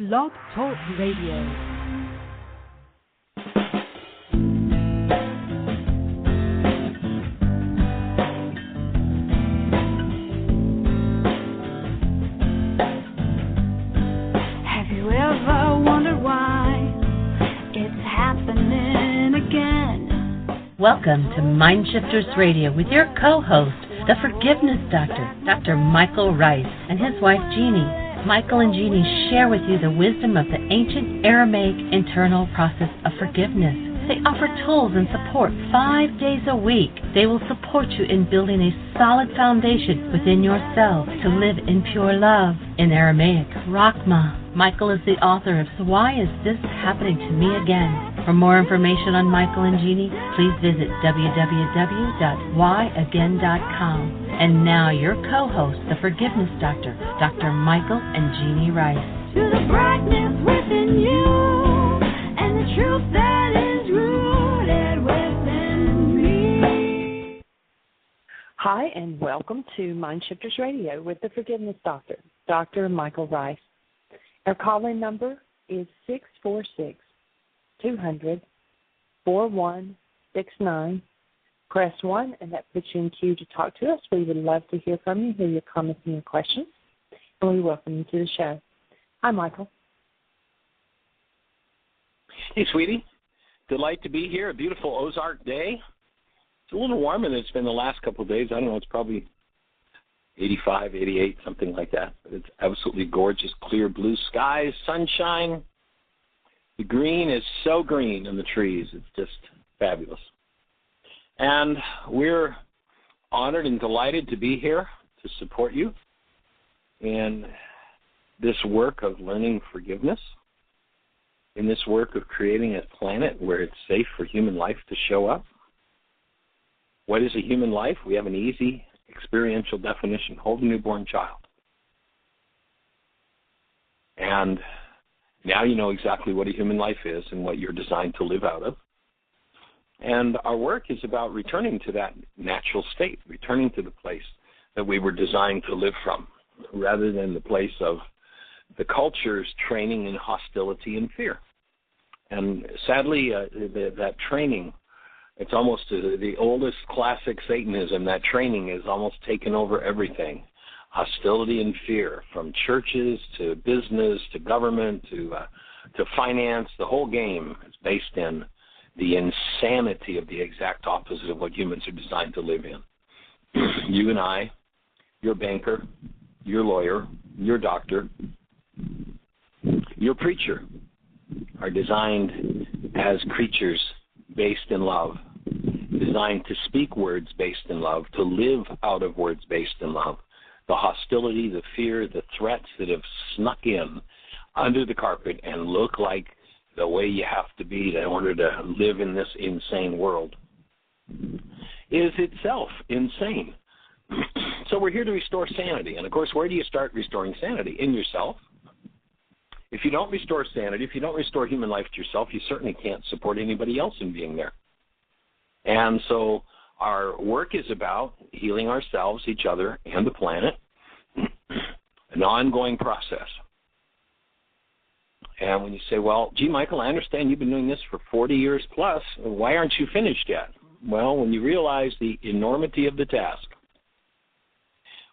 Blog Talk Radio. Welcome to MindShifters Radio with your co-host, the Forgiveness Doctor, Dr. Michael Ryce, and his wife, Jeanie. Michael and Jeanie share with you the wisdom of the ancient Aramaic internal process of forgiveness. They offer tools and support 5 days a week. They will support you in building a solid foundation within yourself to live in pure love. In Aramaic, Rachma. Michael is the author of So Why Is This Happening to Me Again? For more information on Michael and Jeanie, please visit www.whyagain.com. And now your co-host, the Forgiveness Doctor, Dr. Michael and Jeanie Ryce. To the brightness within you, and the truth that is rooted within me. Hi, and welcome to MindShifters Radio with the Forgiveness Doctor, Dr. Michael Ryce. Our call-in number is 646-200-4169. Press 1, and that puts you in queue to talk to us. We would love to hear from you, hear your comments and your questions, and we welcome you to the show. Hi, Michael. Hey, sweetie. Delight to be here. A beautiful Ozark day. It's a little warmer than it's been the last couple of days. I don't know, it's probably 85, 88, something like that. But it's absolutely gorgeous, clear blue skies, sunshine. The green is so green in the trees. It's just fabulous. And we're honored and delighted to be here to support you in this work of learning forgiveness, in this work of creating a planet where it's safe for human life to show up. What is a human life? We have an easy experiential definition. Hold a newborn child. And now you know exactly what a human life is and what you're designed to live out of. And our work is about returning to that natural state, returning to the place that we were designed to live from, rather than the place of the culture's training in hostility and fear. And sadly, that training, it's almost the oldest classic Satanism. That training has almost taken over everything. Hostility and fear, from churches to business to government to finance. The whole game is based in the insanity of the exact opposite of what humans are designed to live in. You and I, your banker, your lawyer, your doctor, your preacher are designed as creatures based in love, designed to speak words based in love, to live out of words based in love. The hostility, the fear, the threats that have snuck in under the carpet and look like the way you have to be in order to live in this insane world is itself insane. So we're here to restore sanity. And, of course, where do you start restoring sanity? In yourself. If you don't restore sanity, if you don't restore human life to yourself, you certainly can't support anybody else in being there. And so our work is about healing ourselves, each other, and the planet, an ongoing process. And when you say, well, gee, Michael, I understand you've been doing this for 40 years plus. Why aren't you finished yet? Well, when you realize the enormity of the task,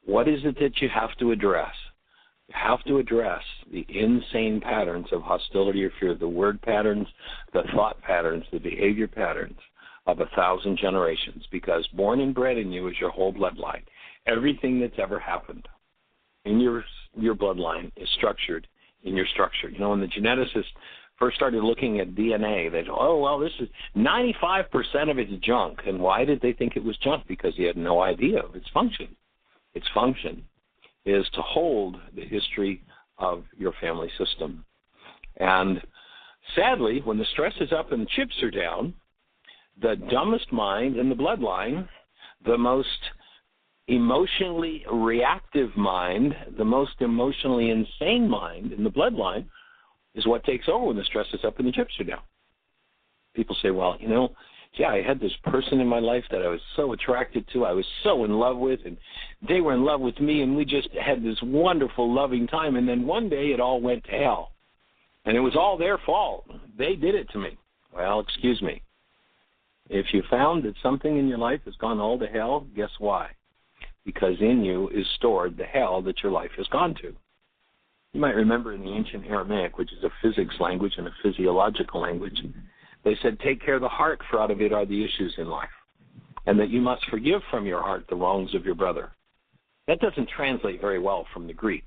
what is it that you have to address? You have to address the insane patterns of hostility or fear, the word patterns, the thought patterns, the behavior patterns of 1,000 generations, because born and bred in you is your whole bloodline. Everything that's ever happened in your bloodline is structured in your structure. You know, when the geneticists first started looking at DNA, they said, oh, well, this is 95% of it's junk. And why did they think it was junk? Because he had no idea of its function. Its function is to hold the history of your family system. And sadly, when the stress is up and the chips are down, the dumbest mind in the bloodline, the most emotionally reactive mind, the most emotionally insane mind in the bloodline is what takes over when the stress is up and the chips are down. People say, well, you know, yeah, I had this person in my life that I was so attracted to, I was so in love with, and they were in love with me, and we just had this wonderful, loving time, and then one day it all went to hell. And it was all their fault. They did it to me. Well, excuse me. If you found that something in your life has gone all to hell, guess why? Because in you is stored the hell that your life has gone to. You might remember in the ancient Aramaic, which is a physics language and a physiological language, they said, take care of the heart, for out of it are the issues in life, and that you must forgive from your heart the wrongs of your brother. That doesn't translate very well from the Greek.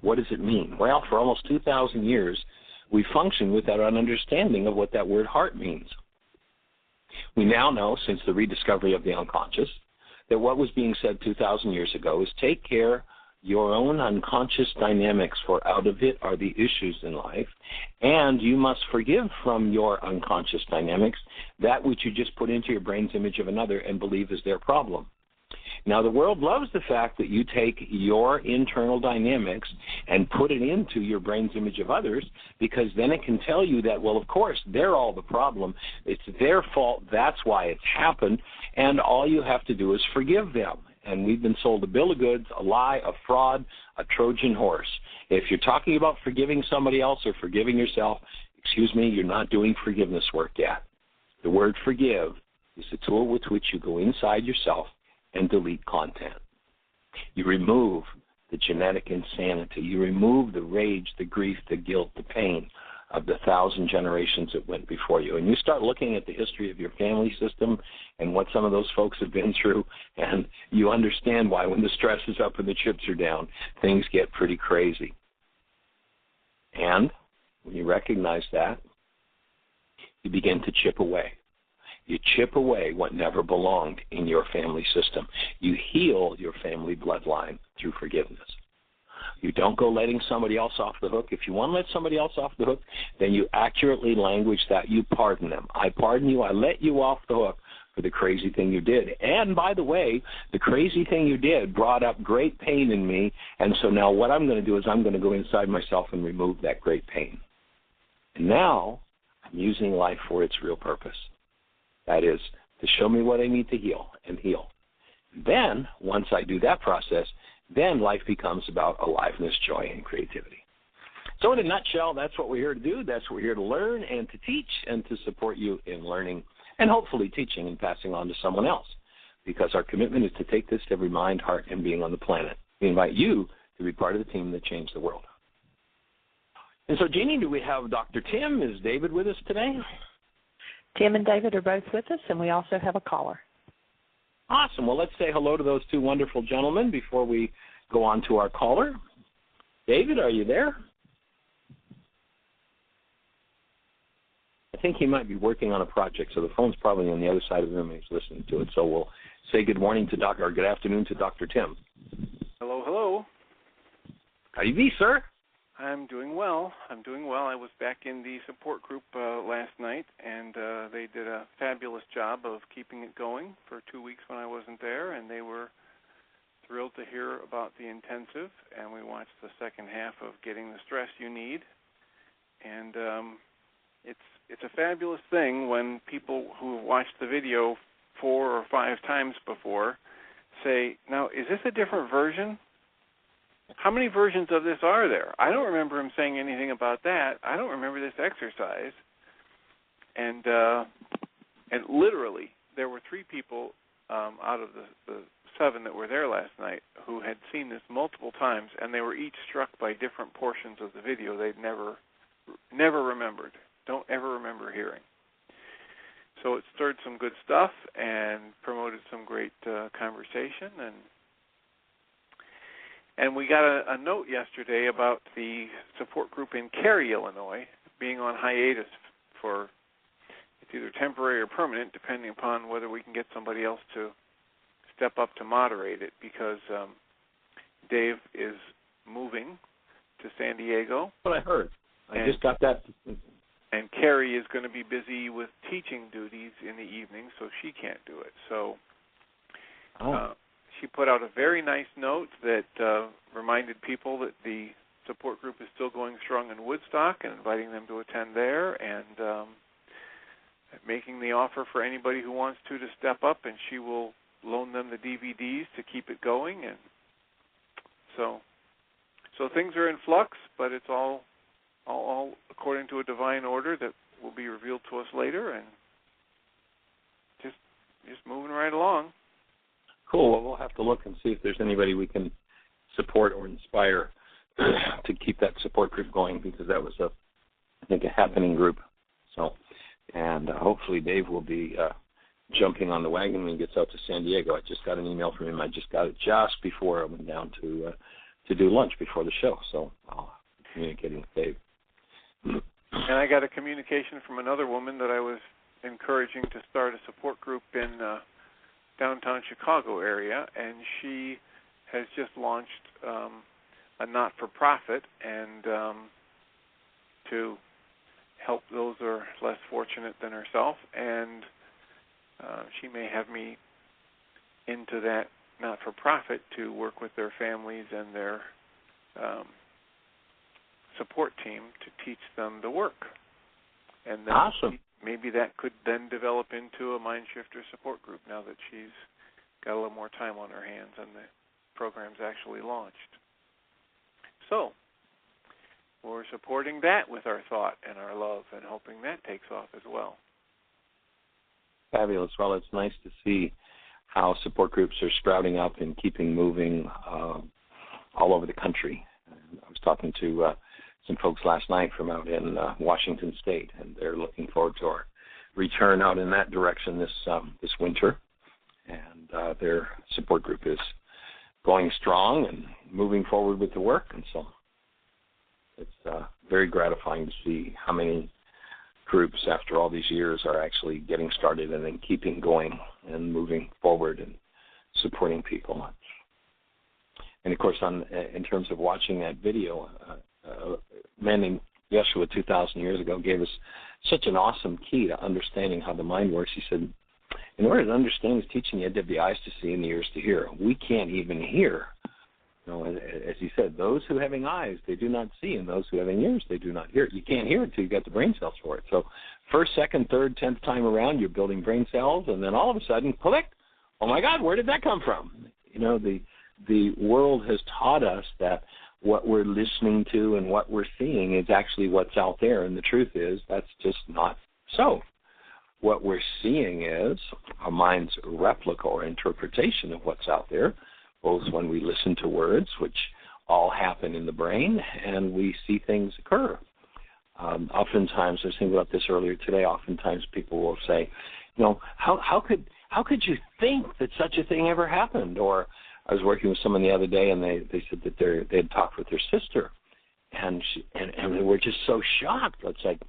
What does it mean? Well, for almost 2,000 years, we function without an understanding of what that word heart means. We now know, since the rediscovery of the unconscious, that what was being said 2,000 years ago is take care your own unconscious dynamics, for out of it are the issues in life, and you must forgive from your unconscious dynamics that which you just put into your brain's image of another and believe is their problem. Now, the world loves the fact that you take your internal dynamics and put it into your brain's image of others, because then it can tell you that, well, of course, they're all the problem. It's their fault. That's why it's happened. And all you have to do is forgive them. And we've been sold a bill of goods, a lie, a fraud, a Trojan horse. If you're talking about forgiving somebody else or forgiving yourself, excuse me, you're not doing forgiveness work yet. The word forgive is a tool with which you go inside yourself and delete content. You remove the genetic insanity. You remove the rage, the grief, the guilt, the pain of the 1,000 generations that went before you. And you start looking at the history of your family system and what some of those folks have been through, and you understand why when the stress is up and the chips are down, things get pretty crazy. And when you recognize that, you begin to chip away. You chip away what never belonged in your family system. You heal your family bloodline through forgiveness. You don't go letting somebody else off the hook. If you want to let somebody else off the hook, then you accurately language that. You pardon them. I pardon you. I let you off the hook for the crazy thing you did. And, by the way, the crazy thing you did brought up great pain in me, and so now what I'm going to do is I'm going to go inside myself and remove that great pain. And now I'm using life for its real purpose. That is, to show me what I need to heal and heal. Then, once I do that process, then life becomes about aliveness, joy, and creativity. So in a nutshell, that's what we're here to do. That's what we're here to learn and to teach and to support you in learning and hopefully teaching and passing on to someone else, because our commitment is to take this to every mind, heart, and being on the planet. We invite you to be part of the team that changed the world. And so, Jeanie, do we have Dr. Tim? Is David with us today? Tim and David are both with us, and we also have a caller. Awesome. Well, let's say hello to those two wonderful gentlemen before we go on to our caller. David, are you there? I think he might be working on a project, so the phone's probably on the other side of the room and he's listening to it. So we'll say good morning to or good afternoon to Dr. Tim. Hello, hello. How do you be, sir? I'm doing well. I was back in the support group last night, and they did a fabulous job of keeping it going for 2 weeks when I wasn't there, and they were thrilled to hear about the intensive, and we watched the second half of Getting the Stress You Need. And it's a fabulous thing when people who have watched the video 4 or 5 times before say, now, is this a different version? How many versions of this are there? I don't remember him saying anything about that. I don't remember this exercise. And literally, there were 3 people out of the 7 that were there last night who had seen this multiple times, and they were each struck by different portions of the video they'd never remembered, don't ever remember hearing. So it stirred some good stuff and promoted some great conversation, and we got a note yesterday about the support group in Cary, Illinois, being on hiatus for, it's either temporary or permanent, depending upon whether we can get somebody else to step up to moderate it, because Dave is moving to San Diego. That's what I heard. I just got that. And Carrie is going to be busy with teaching duties in the evening, so she can't do it. So she put out a very nice note that reminded people that the support group is still going strong in Woodstock and inviting them to attend there, and making the offer for anybody who wants to step up, and she will loan them the DVDs to keep it going. And so things are in flux, but it's all according according to a divine order that will be revealed to us later, and just moving right along. Cool. Well, we'll have to look and see if there's anybody we can support or inspire to keep that support group going, because that was, I think, a happening group. So, and hopefully Dave will be jumping on the wagon when he gets out to San Diego. I just got an email from him. I just got it just before I went down to do lunch before the show. So I'll be communicating with Dave. And I got a communication from another woman that I was encouraging to start a support group in downtown Chicago area, and she has just launched a not-for-profit and to help those who are less fortunate than herself, and she may have me into that not-for-profit to work with their families and their support team to teach them the work. And then awesome. Maybe that could then develop into a MindShifter support group now that she's got a little more time on her hands and the program's actually launched. So we're supporting that with our thought and our love and hoping that takes off as well. Fabulous. Well, it's nice to see how support groups are sprouting up and keeping moving all over the country. I was talking to some folks last night from out in Washington State, and they're looking forward to our return out in that direction this winter. And their support group is going strong and moving forward with the work, and so it's very gratifying to see how many groups after all these years are actually getting started and then keeping going and moving forward and supporting people. And, of course, in terms of watching that video, a man named Yeshua 2,000 years ago gave us such an awesome key to understanding how the mind works. He said, in order to understand his teaching, you had to have the eyes to see and the ears to hear. We can't even hear. You know, as he said, those who having eyes, they do not see, and those who having ears, they do not hear. You can't hear it until you got the brain cells for it. So first, second, third, 10th time around, you're building brain cells, and then all of a sudden, click, oh, my God, where did that come from? You know, the world has taught us that what we're listening to and what we're seeing is actually what's out there, and the truth is that's just not so. What we're seeing is our mind's replica or interpretation of what's out there, both when we listen to words, which all happen in the brain, and we see things occur. Oftentimes, I was thinking about this earlier today, oftentimes people will say, you know, how could you think that such a thing ever happened? Or I was working with someone the other day, and they said that they had talked with their sister, and they were just so shocked. It's like,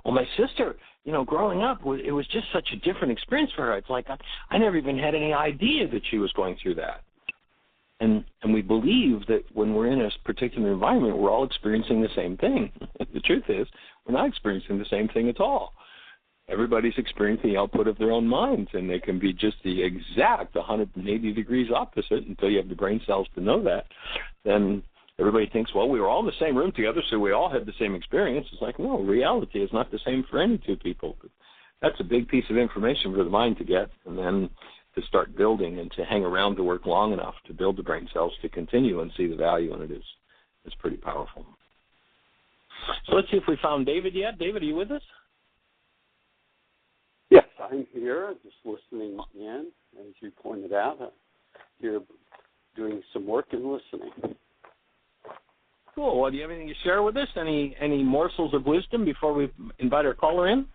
well, my sister, you know, growing up, it was just such a different experience for her. It's like I never even had any idea that she was going through that. And we believe that when we're in a particular environment, we're all experiencing the same thing. The truth is, we're not experiencing the same thing at all. Everybody's experiencing the output of their own minds, and they can be just the exact 180 degrees opposite until you have the brain cells to know that. Then everybody thinks, well, we were all in the same room together, so we all had the same experience. It's like, no, reality is not the same for any two people. That's a big piece of information for the mind to get, and then to start building and to hang around to work long enough to build the brain cells to continue and see the value in it is pretty powerful. So let's see if we found David yet. David, are you with us? Yes, I'm here, just listening in. As you pointed out, you're doing some work and listening. Cool. Well, do you have anything to share with us? Any morsels of wisdom before we invite our caller in?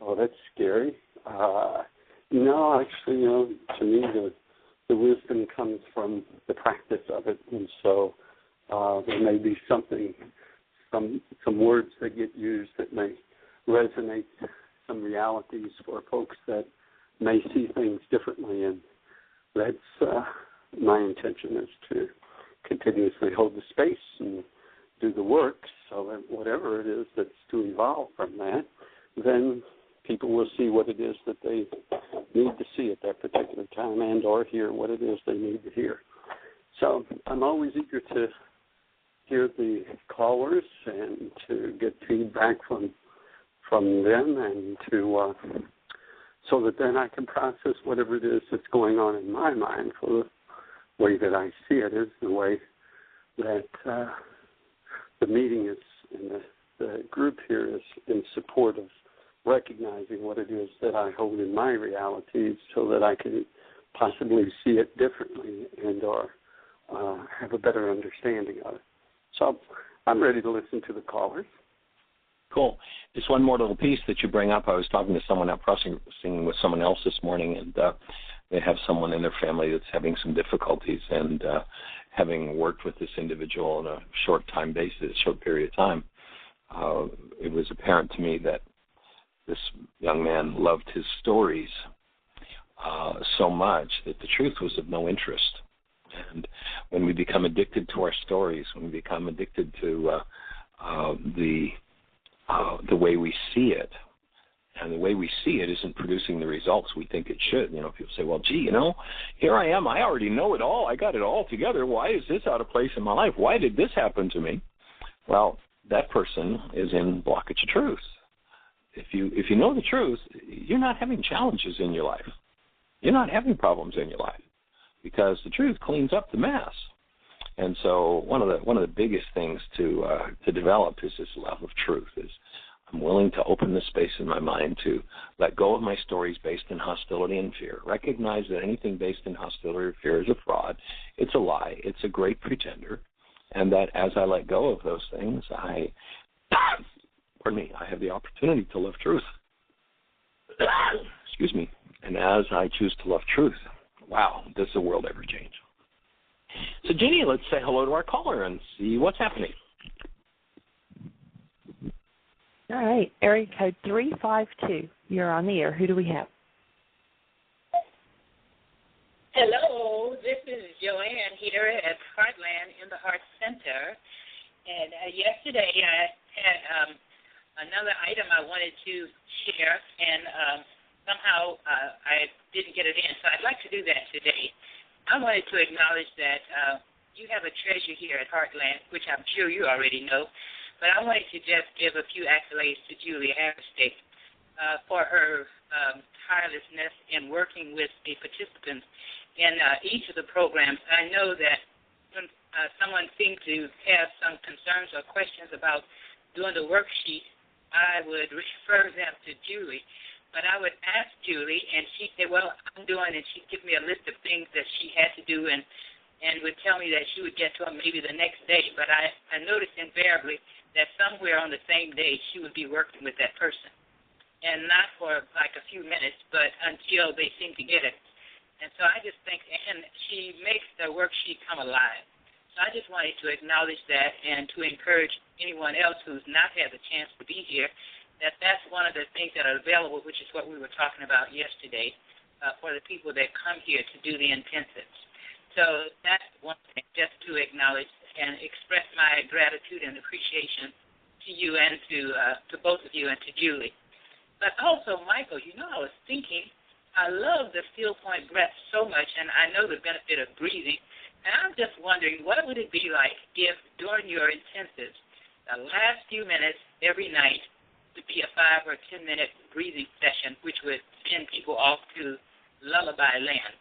Oh, that's scary. No, actually, you know, to me, the wisdom comes from the practice of it, and so there may be some words that get used that may resonate, some realities for folks that may see things differently, and that's my intention is to continuously hold the space and do the work so that whatever it is that's to evolve from that, then people will see what it is that they need to see at that particular time and or hear what it is they need to hear. So I'm always eager to hear the callers and to get feedback from them and to so that then I can process whatever it is that's going on in my mind. For the way that I see it is the way that the meeting is and the group here is in support of recognizing what it is that I hold in my reality so that I can possibly see it differently and or have a better understanding of it. So I'm ready to listen to the callers. Cool. Just one more little piece that you bring up. I was talking to someone out processing with someone else this morning, and they have someone in their family that's having some difficulties, and having worked with this individual on a short period of time, it was apparent to me that this young man loved his stories so much that the truth was of no interest. And when we become addicted to our stories, when we become addicted to the way we see it, and the way we see it isn't producing the results we think it should. You know, people say, well, gee, here I am. I already know it all. I got it all together. Why is this out of place in my life? Why did this happen to me? Well, that person is in blockage of truth. If you know the truth, you're not having challenges in your life. You're not having problems in your life because the truth cleans up the mess. And so one of the biggest things to develop is this love of truth. Is I'm willing to open the space in my mind to let go of my stories based in hostility and fear. Recognize that anything based in hostility or fear is a fraud. It's a lie. It's a great pretender. And that as I let go of those things, I have the opportunity to love truth. Excuse me. And as I choose to love truth, wow, does the world ever change? So, Jeanie, let's say hello to our caller and see what's happening. All right, area code 352. You're on the air. Who do we have? Hello, this is Joanne here at Heartland in the Heart Center. And yesterday I had another item I wanted to share, and somehow I didn't get it in. So I'd like to do that today. I wanted to acknowledge that you have a treasure here at Heartland, which I'm sure you already know. But I wanted to just give a few accolades to Julie Harristic for her tirelessness in working with the participants in each of the programs. I know that when someone seemed to have some concerns or questions about doing the worksheet, I would refer them to Julie. But I would ask Julie, and she'd say, well, I'm doing, and she'd give me a list of things that she had to do and would tell me that she would get to them maybe the next day. But I noticed invariably that somewhere on the same day she would be working with that person. And not for like a few minutes, but until they seem to get it. And so I just think, and she makes the worksheet come alive. So I just wanted to acknowledge that and to encourage anyone else who's not had the chance to be here that that's one of the things that are available, which is what we were talking about yesterday, for the people that come here to do the intensives. So that's one thing, just to acknowledge and express my gratitude and appreciation to you and to both of you and to Julie. But also, Michael, I was thinking, I love the still point breath so much, and I know the benefit of breathing, and I'm just wondering, what would it be like if during your intensives, the last few minutes every night, to be a 5 or 10 minute breathing session, which would send people off to lullaby land.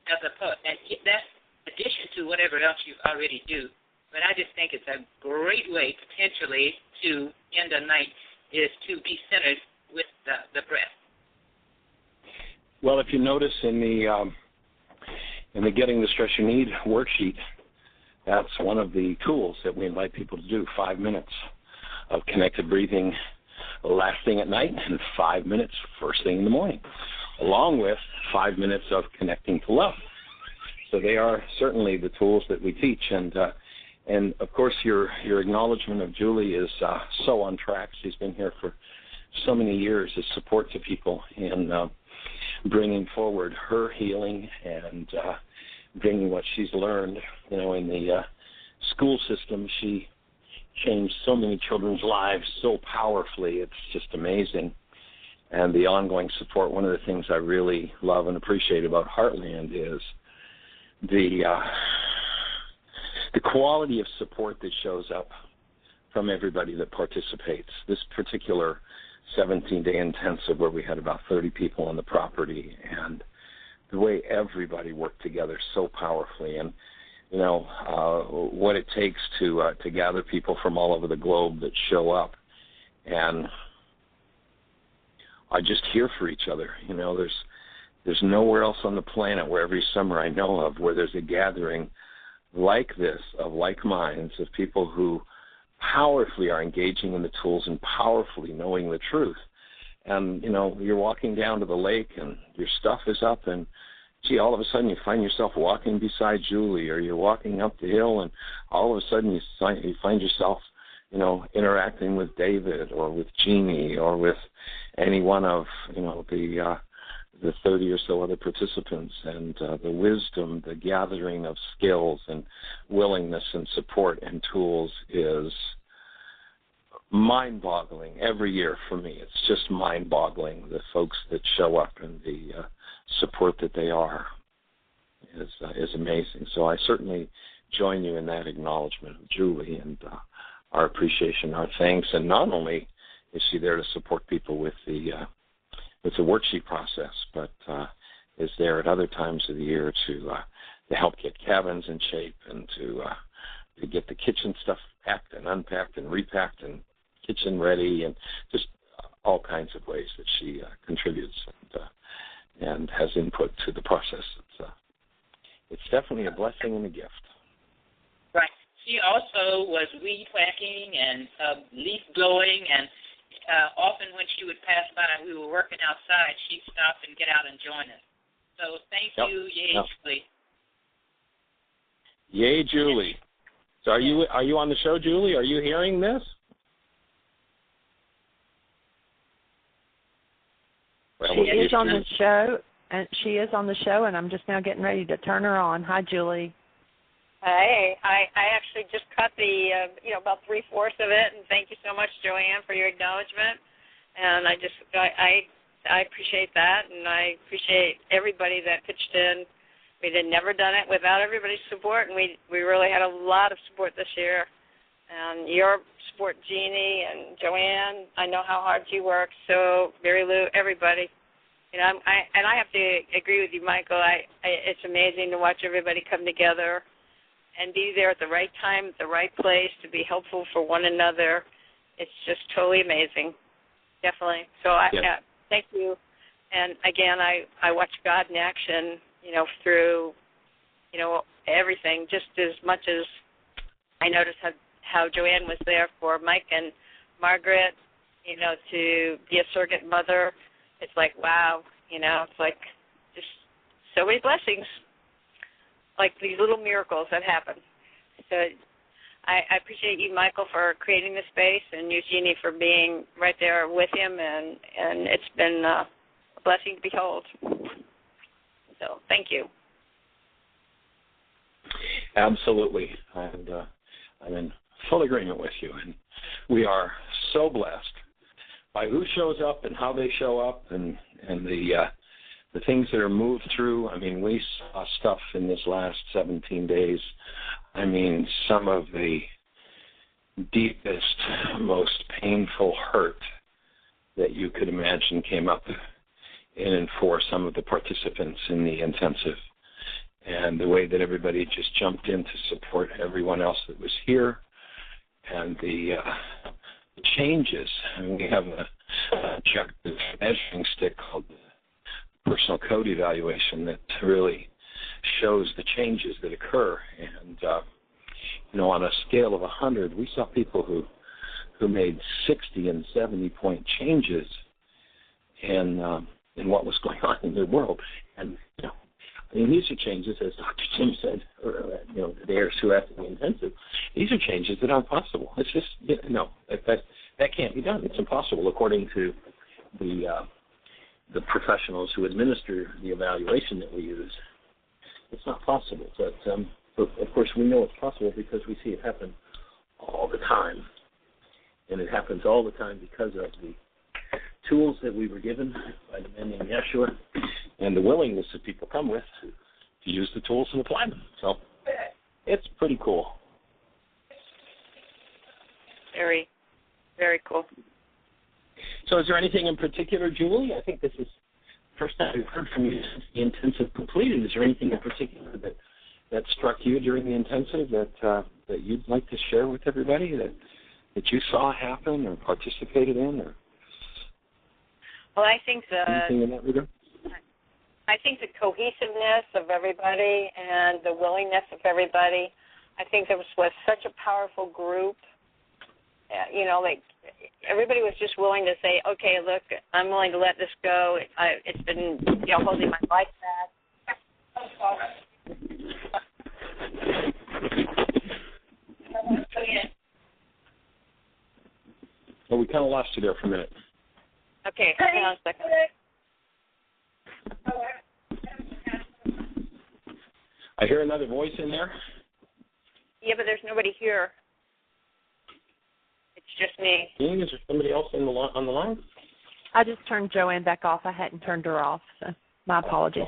And that's addition to whatever else you already do. But I just think it's a great way potentially to end a night is to be centered with the breath. Well, if you notice in the Getting the Stress You Need worksheet, that's one of the tools that we invite people to do, 5 minutes of connected breathing last thing at night and 5 minutes first thing in the morning, along with 5 minutes of connecting to love. So they are certainly the tools that we teach. And of course, your acknowledgement of Julie is so on track. She's been here for so many years as support to people in bringing forward her healing and bringing what she's learned. In the school system, she changed so many children's lives so powerfully. It's just amazing. And the ongoing support, one of the things I really love and appreciate about Heartland is the quality of support that shows up from everybody that participates. This particular 17-day intensive where we had about 30 people on the property, and the way everybody worked together so powerfully, and what it takes to gather people from all over the globe that show up and are just here for each other. You know, there's nowhere else on the planet where every summer I know of where there's a gathering like this of like minds, of people who powerfully are engaging in the tools and powerfully knowing the truth. And, you know, you're walking down to the lake and your stuff is up, and, gee, all of a sudden you find yourself walking beside Julie, or you're walking up the hill and all of a sudden you find yourself, you know, interacting with David or with Jeanie or with any one of, you know, the 30 or so other participants, and the wisdom, the gathering of skills and willingness and support and tools is mind-boggling every year for me. It's just mind-boggling, the folks that show up and the support that they are is amazing. So I certainly join you in that acknowledgement of Julie and our appreciation, our thanks. And not only is she there to support people with the worksheet process, but is there at other times of the year to help get cabins in shape and to get the kitchen stuff packed and unpacked and repacked and kitchen ready, and just all kinds of ways that she contributes and has input to the process. It's definitely a blessing and a gift. Right. She also was weed whacking and leaf blowing, and often when she would pass by and we were working outside, she'd stop and get out and join us. So thank you, Yay, Julie. Yay, Julie. So are you on the show, Julie? Are you hearing this? She is on the show, and I'm just now getting ready to turn her on. Hi, Julie. Hey, I actually just cut the, about 3/4 of it, and thank you so much, Joanne, for your acknowledgement. And I appreciate that, and I appreciate everybody that pitched in. We had never done it without everybody's support, and we really had a lot of support this year. And your support, Jeanie and Joanne, I know how hard you work. So, Mary Lou, everybody. You know, I have to agree with you, Michael. It's amazing to watch everybody come together and be there at the right time, at the right place, to be helpful for one another. It's just totally amazing. Definitely. So, thank you. And, again, I watch God in action, through, everything, just as much as I noticed how Joanne was there for Mike and Margaret, to be a surrogate mother. It's like, wow, it's like just so many blessings, like these little miracles that happen. So I appreciate you, Michael, for creating this space, and you, Jeanie, for being right there with him, and it's been a blessing to behold. So thank you. Absolutely. And I'm in full agreement with you. And we are so blessed by who shows up and how they show up, and the things that are moved through. I mean, we saw stuff in this last 17 days. I mean, some of the deepest, most painful hurt that you could imagine came up in and for some of the participants in the intensive. And the way that everybody just jumped in to support everyone else that was here, and the changes. I mean, we have a objective measuring stick called the personal code evaluation that really shows the changes that occur. And, on a scale of 100, we saw people who made 60 and 70-point changes in what was going on in their world. And, these are changes, as Dr. Jim said, today or two after the intensive, these are changes that aren't possible. It's just, that can't be done. It's impossible according to the professionals who administer the evaluation that we use. It's not possible. But, of course, we know it's possible because we see it happen all the time. And it happens all the time because of the tools that we were given by the men named Yeshua, and the willingness that people come with to use the tools and apply them. So it's pretty cool. Very, very cool. So is there anything in particular, Julie? I think this is the first time we've heard from you since the intensive completed. Is there anything in particular that struck you during the intensive that you'd like to share with everybody that you saw happen or participated in, or Well, I think anything in that regard? I think the cohesiveness of everybody and the willingness of everybody. I think there was such a powerful group. Like everybody was just willing to say, okay, look, I'm willing to let this go. It's been, holding my life back. Well, we kind of lost you there for a minute. Okay, hang on a second. I hear another voice in there. Yeah, but there's nobody here. It's just me. Jeanie, is there somebody else on the line? I just turned Joanne back off. I hadn't turned her off, so my apologies.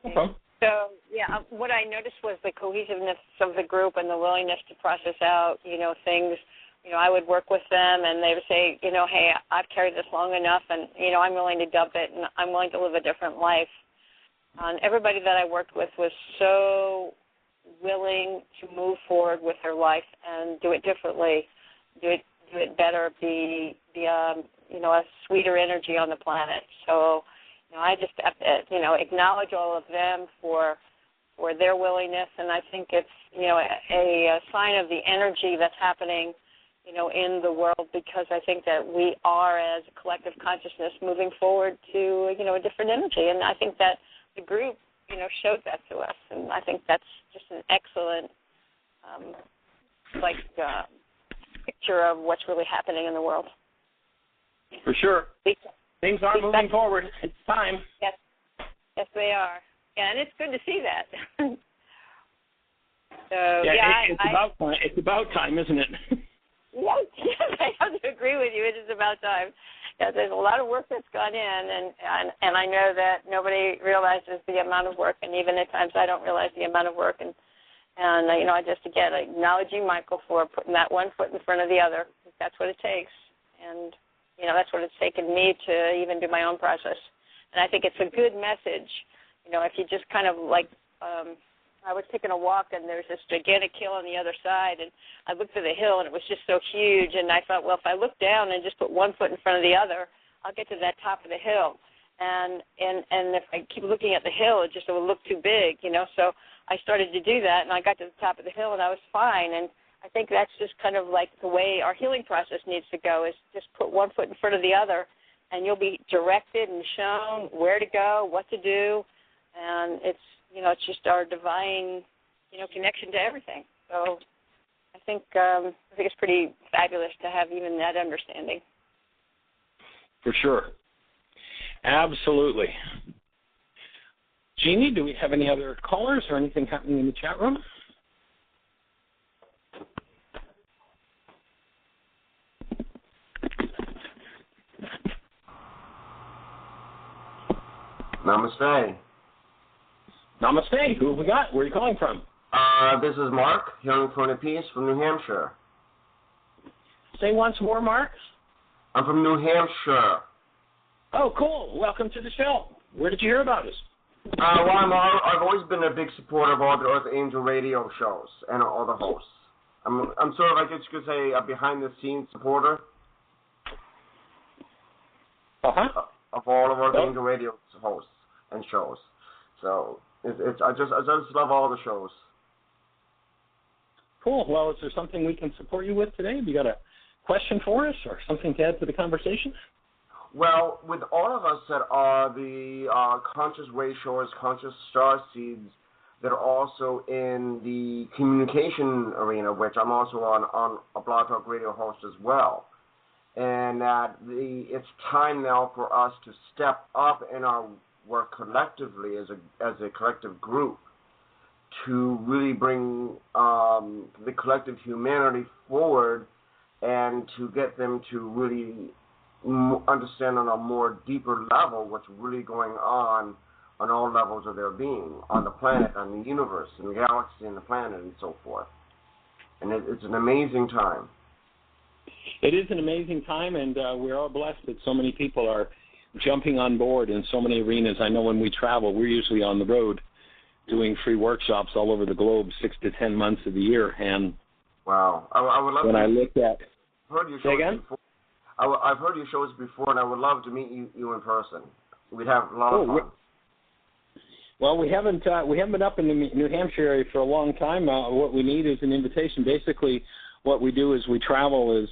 Okay. So, what I noticed was the cohesiveness of the group and the willingness to process out, things. I would work with them, and they would say, hey, I've carried this long enough, and, I'm willing to dump it, and I'm willing to live a different life. And everybody that I worked with was so willing to move forward with their life and do it differently, do it better, be a sweeter energy on the planet. So, I just have to, acknowledge all of them for their willingness, and I think it's, a sign of the energy that's happening, in the world, because I think that we are, as a collective consciousness, moving forward to, a different energy, and I think that the group, showed that to us, and I think that's just an excellent, picture of what's really happening in the world. For sure. Things are moving forward. It's time. Yes, they are. Yeah, and it's good to see that. It's about time, isn't it? Yes, I have to agree with you. It is about time. Yeah, there's a lot of work that's gone in, and I know that nobody realizes the amount of work, and even at times I don't realize the amount of work. And I just, again, acknowledge you, Michael, for putting that one foot in front of the other. That's what it takes. And, that's what it's taken me to even do my own process. And I think it's a good message, if you just kind of I was taking a walk, and there's this gigantic hill on the other side, and I looked at the hill, and it was just so huge, and I thought, well, if I look down and just put one foot in front of the other, I'll get to that top of the hill. And if I keep looking at the hill, it will look too big, So I started to do that, and I got to the top of the hill, and I was fine. And I think that's just kind of like the way our healing process needs to go, is just put one foot in front of the other, and you'll be directed and shown where to go, what to do, and it's just our divine, connection to everything. So I think it's pretty fabulous to have even that understanding. For sure. Absolutely. Jeanie, do we have any other callers or anything happening in the chat room? Namaste. Namaste. Who have we got? Where are you calling from? This is Mark, hailing from the Peace from New Hampshire. Say once more, Mark. I'm from New Hampshire. Oh, cool. Welcome to the show. Where did you hear about us? I've always been a big supporter of all the Earth Angel radio shows and all the hosts. I'm sort of, I guess you could say, a behind-the-scenes supporter of all of Earth Angel radio hosts and shows. So I just love all the shows. Cool. Well, is there something we can support you with today? Have you got a question for us or something to add to the conversation? Well, with all of us that are the conscious way showers, conscious star seeds that are also in the communication arena, which I'm also on a Blog Talk Radio host as well, and that it's time now for us to step up in our work collectively as a collective group to really bring the collective humanity forward and to get them to really understand on a more deeper level what's really going on all levels of their being, on the planet, on the universe, and the galaxy, and the planet, and so forth. And it's an amazing time. It is an amazing time, and we're all blessed that so many people are jumping on board in so many arenas. I know when we travel, we're usually on the road doing free workshops all over the globe 6 to 10 months of the year, and Wow. I would love when to I look at. Heard your Say shows again? before. I've heard your shows before, and I would love to meet you in person. We'd have a lot of fun. Well, we haven't been up in the New Hampshire area for a long time. What we need is an invitation. Basically, what we do is we travel is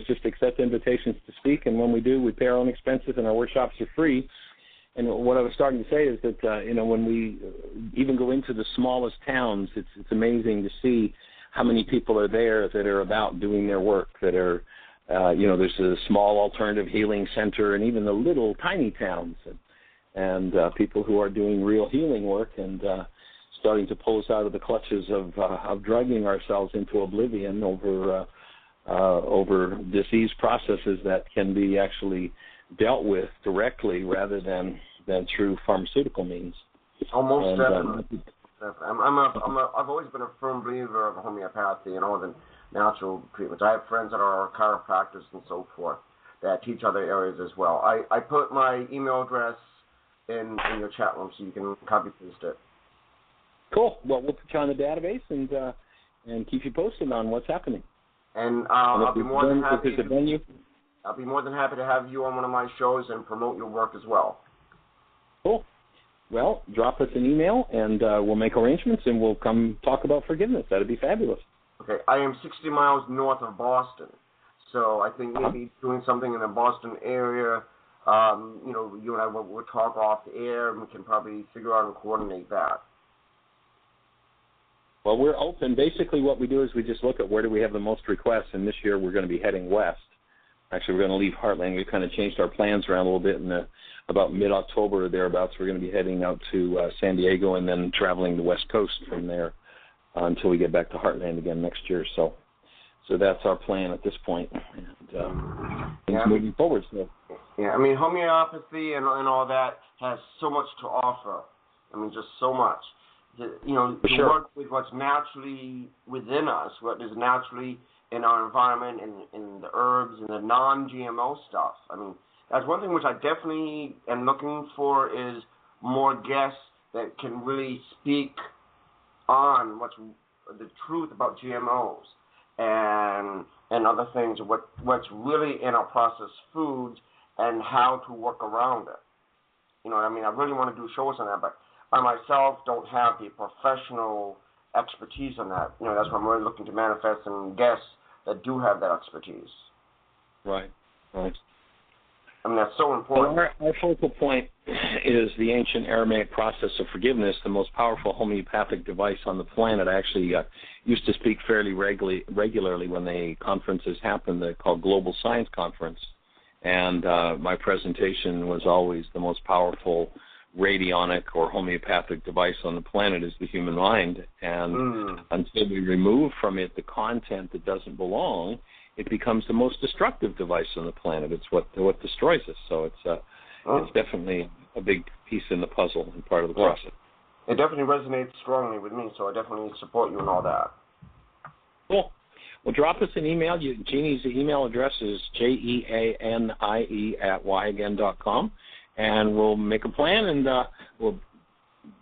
just accept invitations to speak, and when we do, we pay our own expenses, and our workshops are free. And what I was starting to say is that when we even go into the smallest towns, it's amazing to see how many people are there that are about doing their work, that are there's a small alternative healing center, and even the little tiny towns, and people who are doing real healing work and starting to pull us out of the clutches of drugging ourselves into oblivion over disease processes that can be actually dealt with directly rather than through pharmaceutical means. Almost definitely. I've always been a firm believer of homeopathy and all the natural treatments. I have friends that are chiropractors and so forth that teach other areas as well. I put my email address in your chat room so you can copy paste it. Cool. Well, we'll put you on the database and keep you posted on what's happening. And I'll be more than happy. I'll be more than happy to have you on one of my shows and promote your work as well. Cool. Well, drop us an email, and we'll make arrangements, and we'll come talk about forgiveness. That'd be fabulous. Okay. I am 60 miles north of Boston, so I think maybe doing something in the Boston area, you and I will talk off the air, and we can probably figure out and coordinate that. Well, we're open. Basically, what we do is we just look at where do we have the most requests, and this year we're going to be heading west. Actually, we're going to leave Heartland. We've kind of changed our plans around a little bit, and about mid-October or thereabouts, we're going to be heading out to San Diego and then traveling the West Coast from there until we get back to Heartland again next year. So that's our plan at this point, and things moving forward. So. Yeah, I mean, homeopathy and all that has so much to offer. I mean, just so much. To work with what's naturally within us, what is naturally in our environment, in the herbs, and the non-GMO stuff. I mean, that's one thing which I definitely am looking for is more guests that can really speak on what's the truth about GMOs and other things, what's really in our processed foods and how to work around it. You know what I mean? I really want to do shows on that, but I myself don't have the professional expertise on that. That's why I'm really looking to manifest some guests that do have that expertise. Right. I mean, that's so important. Well, our focal point is the ancient Aramaic process of forgiveness, the most powerful homeopathic device on the planet. I actually used to speak fairly regularly when the conferences happened. They're called Global Science Conference. And my presentation was always the most powerful radionic or homeopathic device on the planet is the human mind. And until we remove from it the content that doesn't belong, it becomes the most destructive device on the planet. It's what destroys us. So it's definitely a big piece in the puzzle and part of the process. It definitely resonates strongly with me, so I definitely support you in all that. Cool. Well, drop us an email. Jeannie's email address is jeanie@yagain.com, and we'll make a plan, and we'll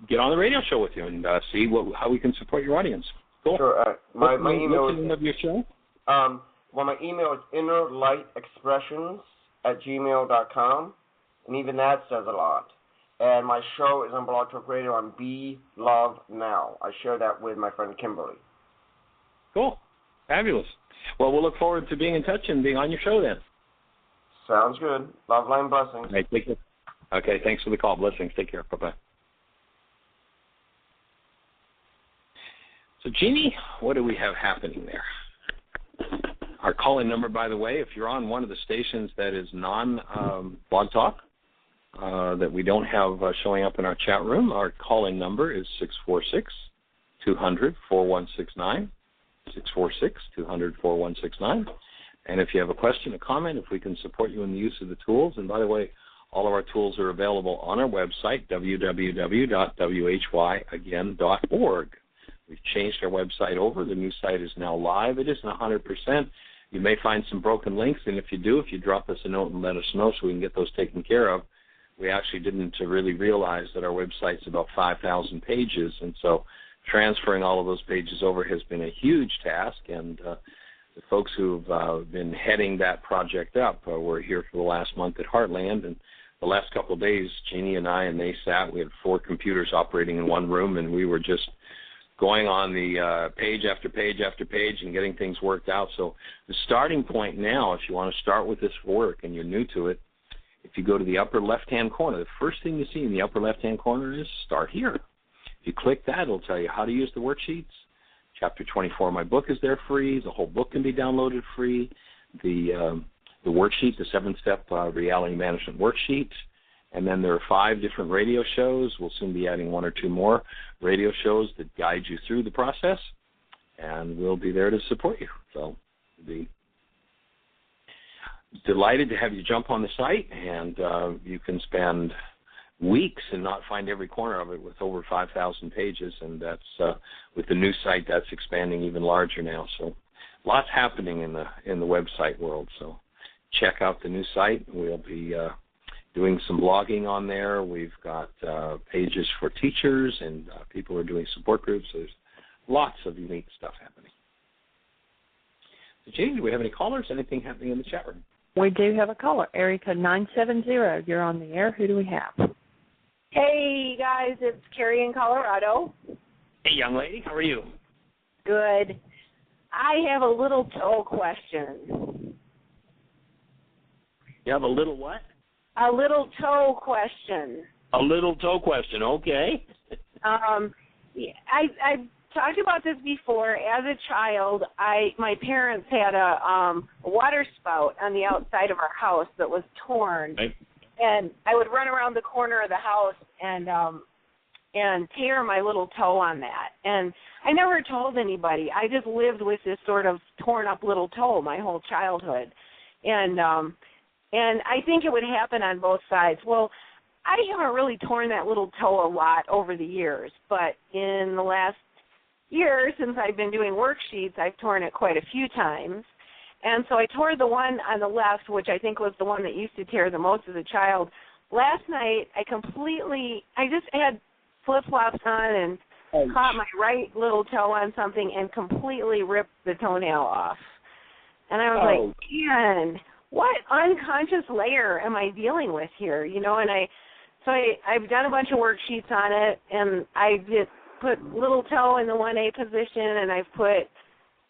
get on the radio show with you and see how we can support your audience. Cool. Sure. My email is... of your show? Well, my email is innerlightexpressions@gmail.com, and even that says a lot. And my show is on Blog Talk Radio on Be Love Now. I share that with my friend Kimberly. Cool. Fabulous. Well, we'll look forward to being in touch and being on your show then. Sounds good. Love, line, blessings. All right, take care. Okay, thanks for the call. Blessings. Take care. Bye-bye. So, Jeanie, what do we have happening there? Our call-in number, by the way, if you're on one of the stations that is non-Blog Talk, that we don't have showing up in our chat room, our call-in number is 646-200-4169, 646-200-4169. And if you have a question, a comment, if we can support you in the use of the tools, and by the way, all of our tools are available on our website, www.whyagain.org. We've changed our website over. The new site is now live. It isn't 100%. You may find some broken links, and if you drop us a note and let us know so we can get those taken care of. We actually didn't really realize that our website's about 5,000 pages, and so transferring all of those pages over has been a huge task, and the folks who've been heading that project up were here for the last month at Heartland, and the last couple of days, Jeanie and I and they sat. We had 4 computers operating in one room, and we were just going on the page after page after page and getting things worked out. So the starting point now, if you want to start with this work and you're new to it, if you go to the upper left-hand corner, the first thing you see in the upper left-hand corner is Start Here. If you click that, it'll tell you how to use the worksheets. Chapter 24 of my book is there free. The whole book can be downloaded free. The worksheet, the 7-step reality management worksheet. And then there are 5 different radio shows. We'll soon be adding 1 or 2 more radio shows that guide you through the process. And we'll be there to support you. So we'll be delighted to have you jump on the site. And you can spend weeks and not find every corner of it with over 5,000 pages. And that's with the new site, that's expanding even larger now. So lots happening in the website world. So check out the new site. We'll be doing some blogging on there. We've got pages for teachers and people who are doing support groups. So there's lots of unique stuff happening. So, Jeanie, do we have any callers? Anything happening in the chat room? We do have a caller, area code 970. You're on the air. Who do we have? Hey, guys, it's Carrie in Colorado. Hey, young lady, how are you? Good. I have a little toe question. You have a little what? A little toe question. A little toe question, okay. I've talked about this before. As a child, my parents had a water spout on the outside of our house that was torn, right. And I would run around the corner of the house and tear my little toe on that. And I never told anybody. I just lived with this sort of torn up little toe my whole childhood, and I think it would happen on both sides. Well, I haven't really torn that little toe a lot over the years, but in the last year, since I've been doing worksheets, I've torn it quite a few times. And so I tore the one on the left, which I think was the one that used to tear the most as a child. Last night, I just had flip-flops on and caught my right little toe on something and completely ripped the toenail off. And I was like, man, what unconscious layer am I dealing with here? You know, and I've done a bunch of worksheets on it, and I just put little toe in the 1A position, and I've put,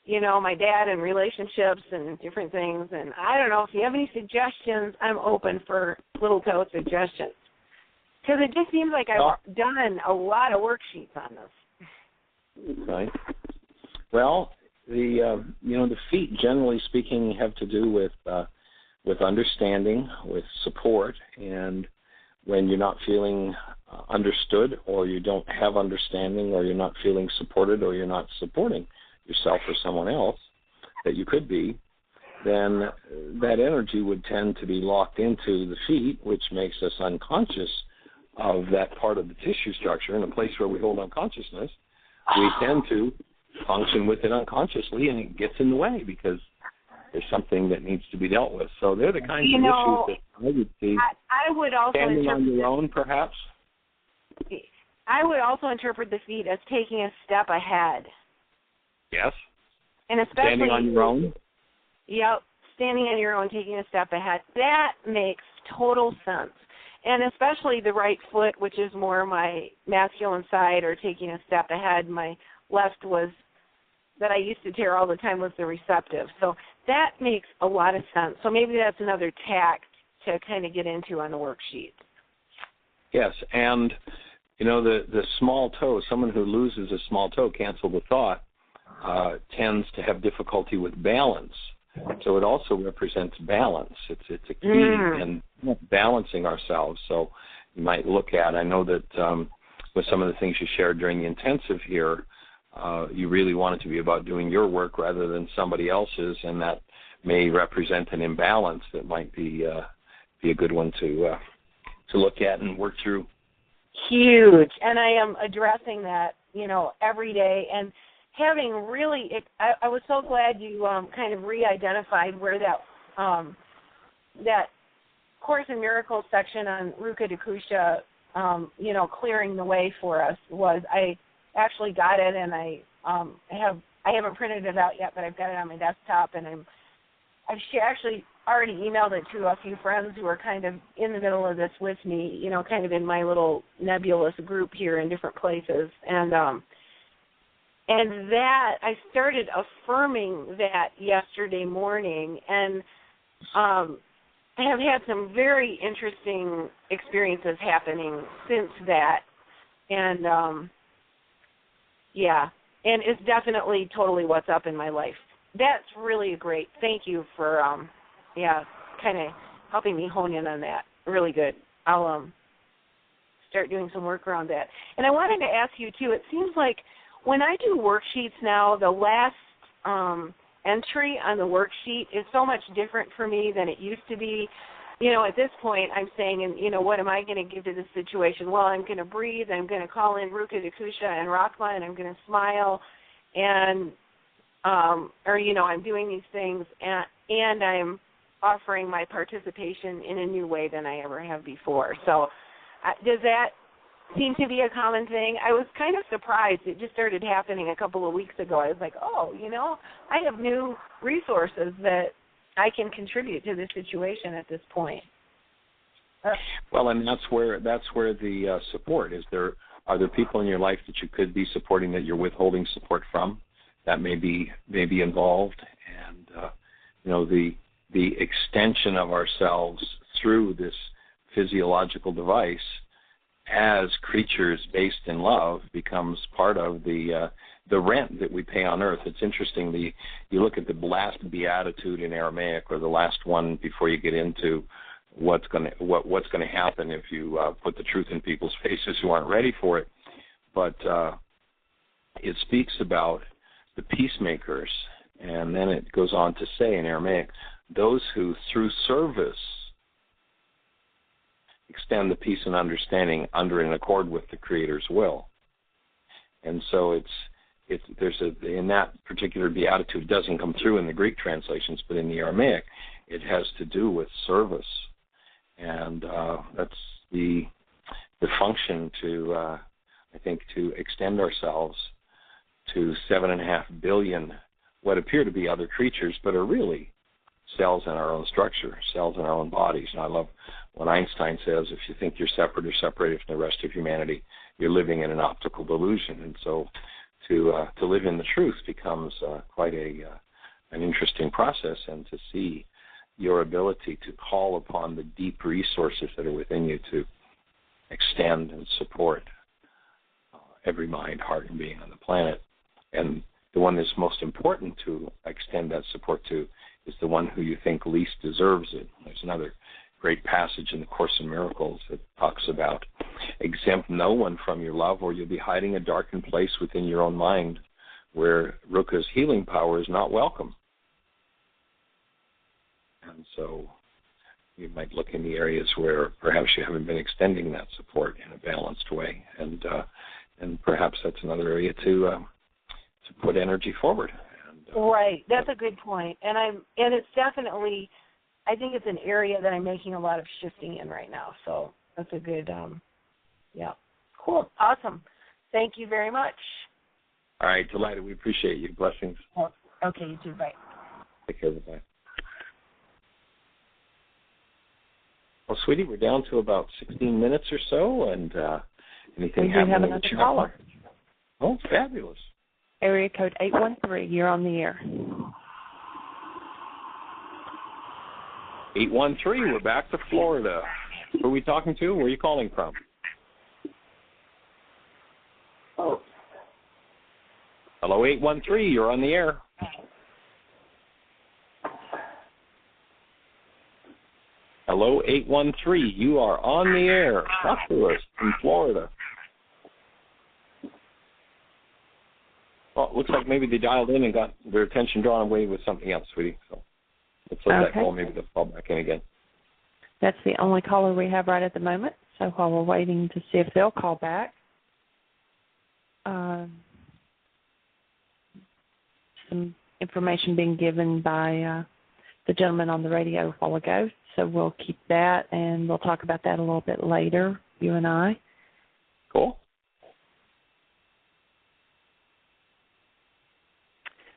you know, my dad in relationships and different things. And I don't know if you have any suggestions. I'm open for little toe suggestions, because it just seems like I've done a lot of worksheets on this. Okay. Well, the feet, generally speaking, have to do with understanding, with support, and when you're not feeling understood, or you don't have understanding, or you're not feeling supported, or you're not supporting yourself or someone else that you could be, then that energy would tend to be locked into the feet, which makes us unconscious of that part of the tissue structure. In a place where we hold unconsciousness, we tend to function with it unconsciously, and it gets in the way because there's something that needs to be dealt with. So they're the kinds of issues that I would see. I would also standing on your own, perhaps. I would also interpret the feet as taking a step ahead. Yes. And especially standing on your own. Yep, standing on your own, taking a step ahead. That makes total sense. And especially the right foot, which is more my masculine side, or taking a step ahead. My left was, that I used to tear all the time, was the receptive. So that makes a lot of sense. So maybe that's another tact to kind of get into on the worksheet. Yes, and, you know, the small toe, someone who loses a small toe, cancel the thought, tends to have difficulty with balance. So it also represents balance. It's a key in balancing ourselves. So you might look at, I know that with some of the things you shared during the intensive here, you really want it to be about doing your work rather than somebody else's, and that may represent an imbalance that might be a good one to look at and work through. Huge, and I am addressing that, you know, every day, and having really, I was so glad you kind of re-identified where that Course in Miracles section on Ruka Dakusha, you know, clearing the way for us was. actually got it, and I haven't printed it out yet, but I've got it on my desktop, and I've actually already emailed it to a few friends who are kind of in the middle of this with me, you know, kind of in my little nebulous group here in different places, and that I started affirming that yesterday morning, and I have had some very interesting experiences happening since that, and and it's definitely totally what's up in my life. That's really great. Thank you for kind of helping me hone in on that. Really good. I'll start doing some work around that. And I wanted to ask you too. It seems like when I do worksheets now, the last entry on the worksheet is so much different for me than it used to be. You know, at this point, I'm saying, and you know, what am I going to give to this situation? Well, I'm going to breathe. I'm going to call in Ruka Dakusha and Rahma, and I'm going to smile, and I'm doing these things, and I'm offering my participation in a new way than I ever have before. So, does that seem to be a common thing? I was kind of surprised. It just started happening a couple of weeks ago. I was like, oh, you know, I have new resources that I can contribute to this situation at this point. Well, and that's where the support is. Are there people in your life that you could be supporting that you're withholding support from? That may be involved, and the extension of ourselves through this physiological device as creatures based in love becomes part of the rent that we pay on earth. It's interesting. You look at the last beatitude in Aramaic, or the last one before you get into what's going to happen if you put the truth in people's faces who aren't ready for it. But it speaks about the peacemakers, and then it goes on to say in Aramaic, those who through service extend the peace and understanding under and accord with the Creator's will. And so in that particular beatitude, it doesn't come through in the Greek translations, but in the Aramaic, it has to do with service, and that's the function to extend ourselves to 7.5 billion what appear to be other creatures, but are really cells in our own structure, cells in our own bodies. And I love when Einstein says, if you think you're separate or separated from the rest of humanity, you're living in an optical delusion. And so to live in the truth becomes quite an interesting process, and to see your ability to call upon the deep resources that are within you to extend and support every mind, heart, and being on the planet. And the one that's most important to extend that support to is the one who you think least deserves it. There's another great passage in the Course in Miracles that talks about exempt no one from your love, or you'll be hiding a darkened place within your own mind where Ruka's healing power is not welcome. And so you might look in the areas where perhaps you haven't been extending that support in a balanced way, and perhaps that's another area to put energy forward. Right, that's a good point, and it's definitely, I think it's an area that I'm making a lot of shifting in right now. So that's a good, cool, awesome. Thank you very much. All right, delighted. We appreciate you. Blessings. Oh, okay, you too. Bye. Take care. Bye. Well, sweetie, we're down to about 16 minutes or so, and anything happening? We have another caller. Oh, fabulous. Area code 813. You're on the air. 813. We're back to Florida. Who are we talking to? Where are you calling from? Oh. Hello, 813. You're on the air. Hello, 813. You are on the air. Talk to us from Florida. Well, it looks like maybe they dialed in and got their attention drawn away with something else, sweetie. So let's let that call. Maybe they'll call back in again. That's the only caller we have right at the moment. So while we're waiting to see if they'll call back, some information being given by the gentleman on the radio a while ago. So we'll keep that, and we'll talk about that a little bit later, you and I. Cool.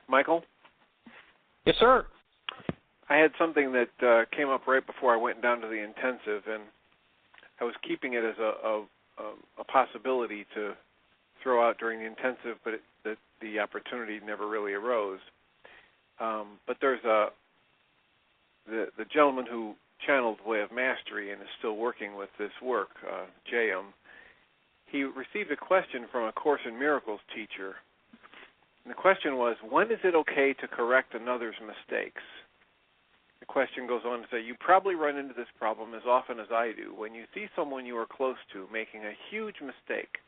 Michael? Yes, sir. I had something that came up right before I went down to the intensive, and I was keeping it as a possibility to throw out during the intensive, but the opportunity never really arose. But there's the gentleman who channeled Way of Mastery and is still working with this work, J.M. He received a question from a Course in Miracles teacher. And the question was, when is it okay to correct another's mistakes? The question goes on to say, you probably run into this problem as often as I do. When you see someone you are close to making a huge mistake,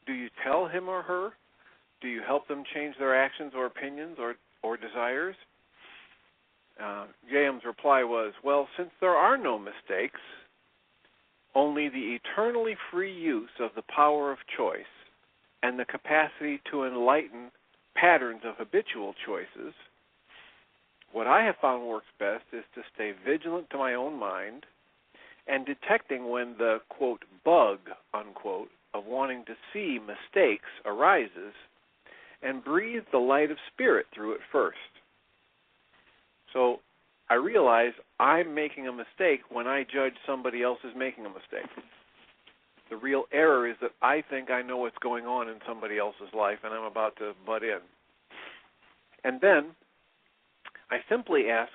do you tell him or her? Do you help them change their actions or opinions or desires? J.M.'s reply was, well, since there are no mistakes, only the eternally free use of the power of choice and the capacity to enlighten patterns of habitual choices, what I have found works best is to stay vigilant to my own mind and detecting when the, quote, bug, unquote, of wanting to see mistakes arises and breathe the light of spirit through it first. So I realize I'm making a mistake when I judge somebody else is making a mistake. The real error is that I think I know what's going on in somebody else's life and I'm about to butt in. And then I simply ask,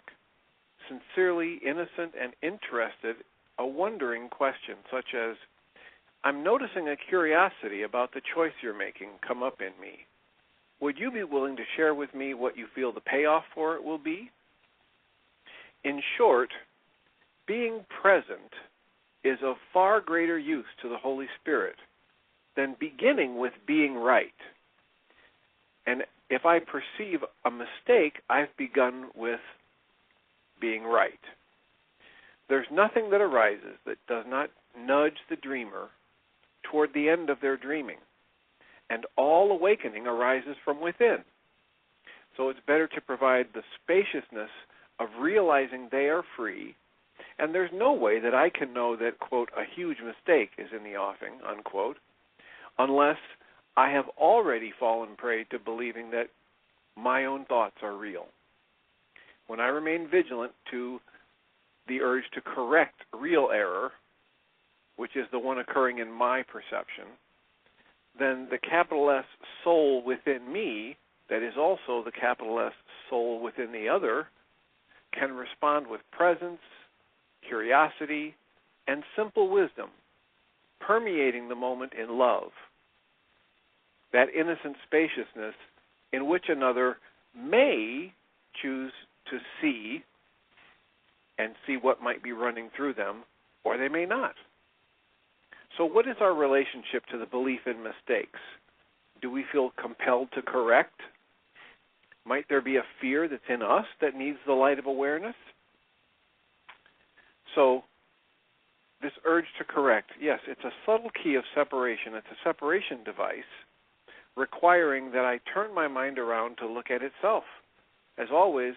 sincerely innocent and interested, a wondering question such as, I'm noticing a curiosity about the choice you're making come up in me. Would you be willing to share with me what you feel the payoff for it will be? In short, being present is of far greater use to the Holy Spirit than beginning with being right. And if I perceive a mistake, I've begun with being right. There's nothing that arises that does not nudge the dreamer toward the end of their dreaming. And all awakening arises from within. So it's better to provide the spaciousness of realizing they are free, and there's no way that I can know that, quote, a huge mistake is in the offing, unquote, unless I have already fallen prey to believing that my own thoughts are real. When I remain vigilant to the urge to correct real error, which is the one occurring in my perception, then the capital S soul within me, that is also the capital S soul within the other, can respond with presence, curiosity, and simple wisdom, permeating the moment in love. That innocent spaciousness in which another may choose to see and see what might be running through them, or they may not. So what is our relationship to the belief in mistakes? Do we feel compelled to correct? Might there be a fear that's in us that needs the light of awareness? So this urge to correct, yes, it's a subtle key of separation. It's a separation device requiring that I turn my mind around to look at itself. As always,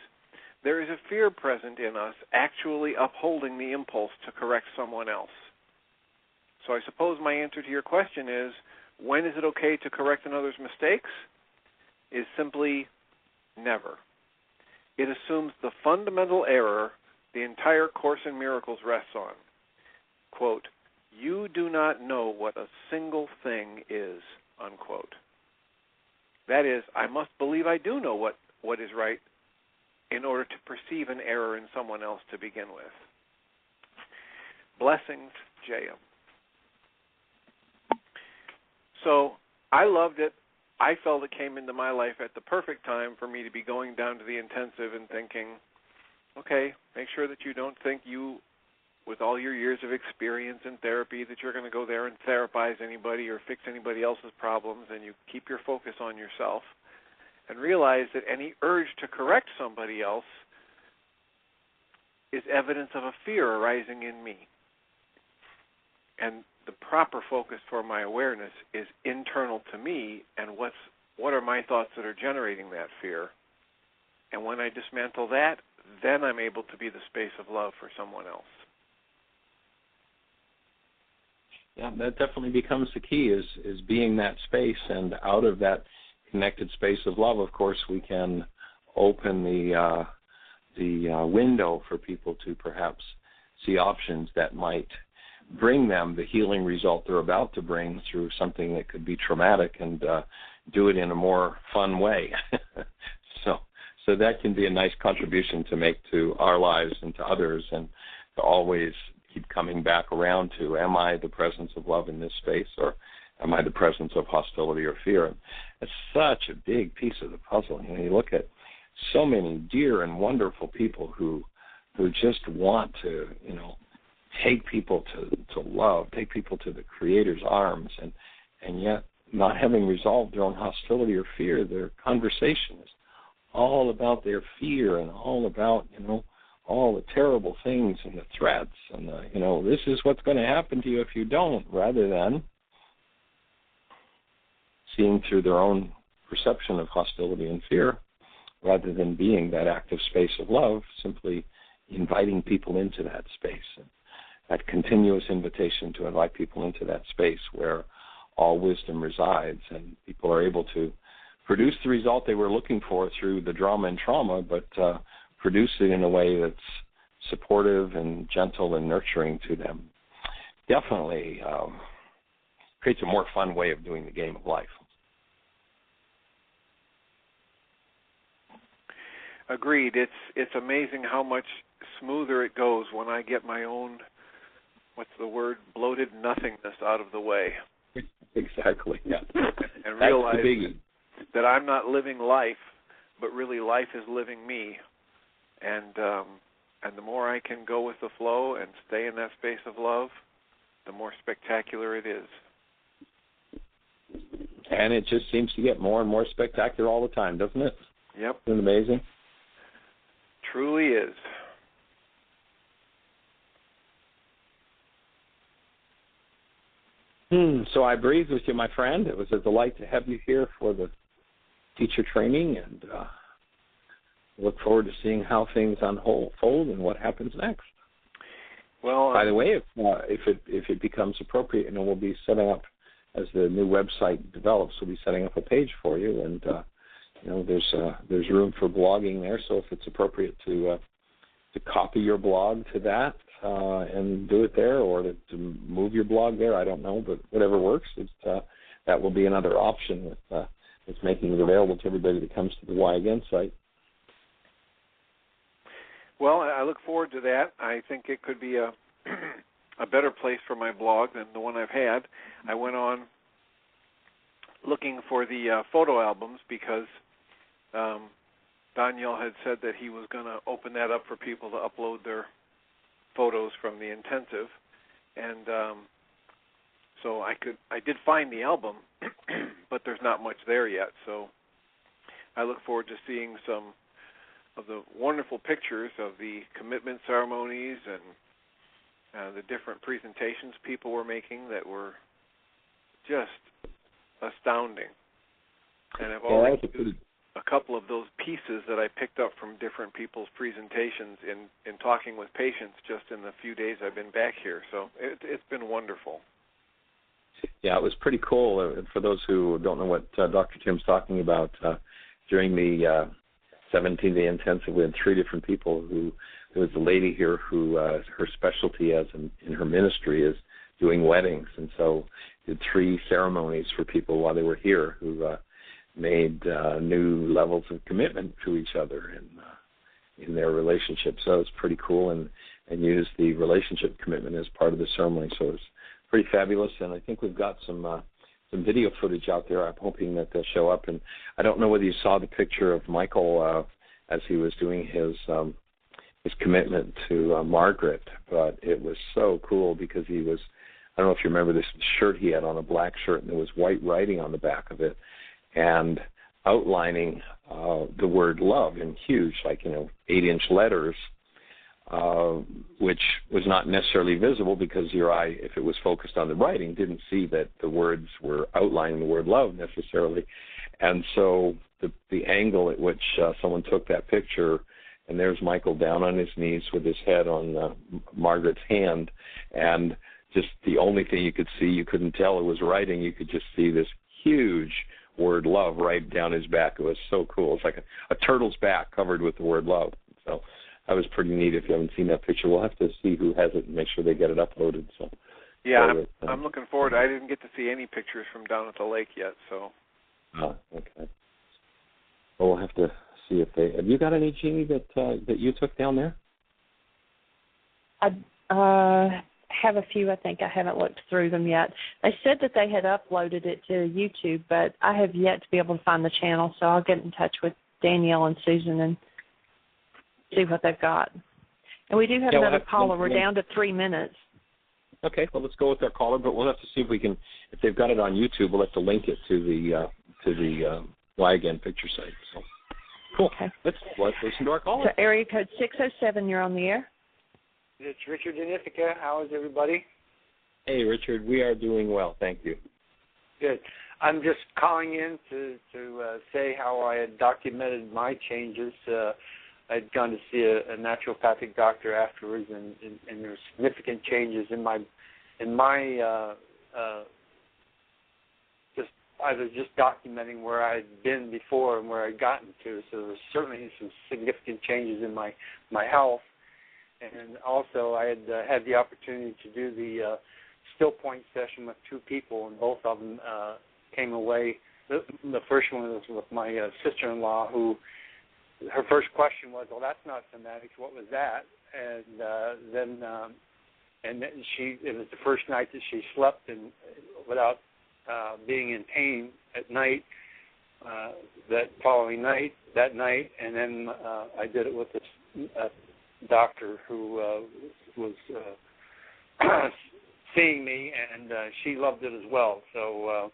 there is a fear present in us actually upholding the impulse to correct someone else. So I suppose my answer to your question is, when is it okay to correct another's mistakes? Is simply never. It assumes the fundamental error the entire Course in Miracles rests on. Quote, you do not know what a single thing is, unquote. That is, I must believe I do know what is right in order to perceive an error in someone else to begin with. Blessings, J.M. So I loved it. I felt it came into my life at the perfect time for me to be going down to the intensive and thinking, okay, make sure that you don't think you, with all your years of experience in therapy, that you're going to go there and therapize anybody or fix anybody else's problems, and you keep your focus on yourself. And realize that any urge to correct somebody else is evidence of a fear arising in me. And the proper focus for my awareness is internal to me, and what are my thoughts that are generating that fear. And when I dismantle that, then I'm able to be the space of love for someone else. Yeah, that definitely becomes the key, is being that space, and out of that connected space of love, of course, we can open the window for people to perhaps see options that might bring them the healing result they're about to bring through something that could be traumatic, and do it in a more fun way. So that can be a nice contribution to make to our lives and to others, and to always keep coming back around to, am I the presence of love in this space, or am I the presence of hostility or fear? And it's such a big piece of the puzzle. You look at so many dear and wonderful people who just want to, take people to love, take people to the Creator's arms, and yet not having resolved their own hostility or fear, their conversation is all about their fear and all about, all the terrible things and the threats and this is what's going to happen to you if you don't, rather than seeing through their own perception of hostility and fear, rather than being that active space of love, simply inviting people into that space. And that continuous invitation to invite people into that space where all wisdom resides, and people are able to produce the result they were looking for through the drama and trauma, but produce it in a way that's supportive and gentle and nurturing to them. Definitely creates a more fun way of doing the game of life. Agreed. It's amazing how much smoother it goes when I get my own, bloated nothingness out of the way. Exactly, yeah. And realize that I'm not living life, but really life is living me. And the more I can go with the flow and stay in that space of love, the more spectacular it is. And it just seems to get more and more spectacular all the time, doesn't it? Yep. Isn't it amazing? Truly is. So I breathed with you, my friend. It was a delight to have you here for the teacher training, and look forward to seeing how things unfold and what happens next. Well, by the way, if it becomes appropriate, we'll be setting up, as the new website develops, we'll be setting up a page for you, and there's room for blogging there. So if it's appropriate to copy your blog to that and do it there, or to move your blog there, I don't know, but whatever works, that will be another option with making it available to everybody that comes to the Why Again site. Well, I look forward to that. I think it could be a better place for my blog than the one I've had. I went on looking for the photo albums because Daniel had said that he was going to open that up for people to upload their photos from the intensive, and so I did find the album, but there's not much there yet. So I look forward to seeing some of the wonderful pictures of the commitment ceremonies and the different presentations people were making that were just astounding. And I've already used a couple of those pieces that I picked up from different people's presentations in talking with patients just in the few days I've been back here. So it's been wonderful. Yeah, it was pretty cool. For those who don't know what Dr. Tim's talking about, during the 17-day intensive, we had 3 different people there was a lady here who her specialty in her ministry is doing weddings, and so did 3 ceremonies for people while they were here who made new levels of commitment to each other in their relationship. So it's pretty cool, and used the relationship commitment as part of the ceremony. So it's pretty fabulous, and I think we've got some video footage out there. I'm hoping that they'll show up. And I don't know whether you saw the picture of Michael as he was doing his commitment to Margaret, but it was so cool because he was, I don't know if you remember this shirt he had on, a black shirt, and there was white writing on the back of it, and outlining the word love in huge, 8-inch letters, which was not necessarily visible because your eye, if it was focused on the writing, didn't see that the words were outlining the word love necessarily. And so the angle at which someone took that picture, and there's Michael down on his knees with his head on Margaret's hand, and just the only thing you could see, you couldn't tell it was writing, you could just see this huge word love right down his back. It was so cool. It's like a turtle's back covered with the word love. So that was pretty neat. If you haven't seen that picture, we'll have to see who has it and make sure they get it uploaded. So yeah, I'm looking forward. I didn't get to see any pictures from down at the lake yet. So. Okay. Well, we'll have to see if they. Have you got any, Jeanie, that you took down there? I have a few. I think I haven't looked through them yet. They said that they had uploaded it to YouTube, but I have yet to be able to find the channel. So I'll get in touch with Danielle and Susan and see what they've got. And we do have another caller. We're down to 3 minutes. Okay, well, let's go with our caller, but we'll have to see if we can, if they've got it on YouTube, we'll have to link it to the Why Again picture site. So, cool. Okay. Let's listen to our caller. So area code 607, you're on the air. It's Richard in Ithaca. How is everybody? Hey, Richard, we are doing well, thank you. Good. I'm just calling in to say how I had documented my changes. I'd gone to see a naturopathic doctor afterwards, and there were significant changes in my I was just documenting where I'd been before and where I'd gotten to. So there was certainly some significant changes in my health, and also I had the opportunity to do the still point session with 2 people, and both of them came away. The first one was with my sister-in-law, who. Her first question was, "Well, that's not somatics. What was that?" And then it was the first night that she slept and without being in pain at night. That night, and then I did it with this doctor who was seeing me, and she loved it as well. So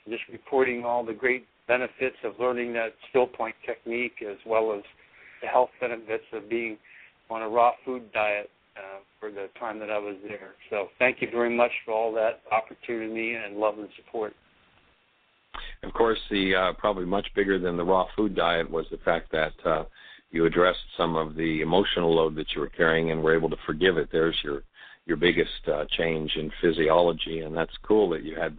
just reporting all the great benefits of learning that still point technique, as well as the health benefits of being on a raw food diet for the time that I was there. So thank you very much for all that opportunity and love and support. Of course, the probably much bigger than the raw food diet was the fact that you addressed some of the emotional load that you were carrying and were able to forgive it. There's your biggest change in physiology, and that's cool that you had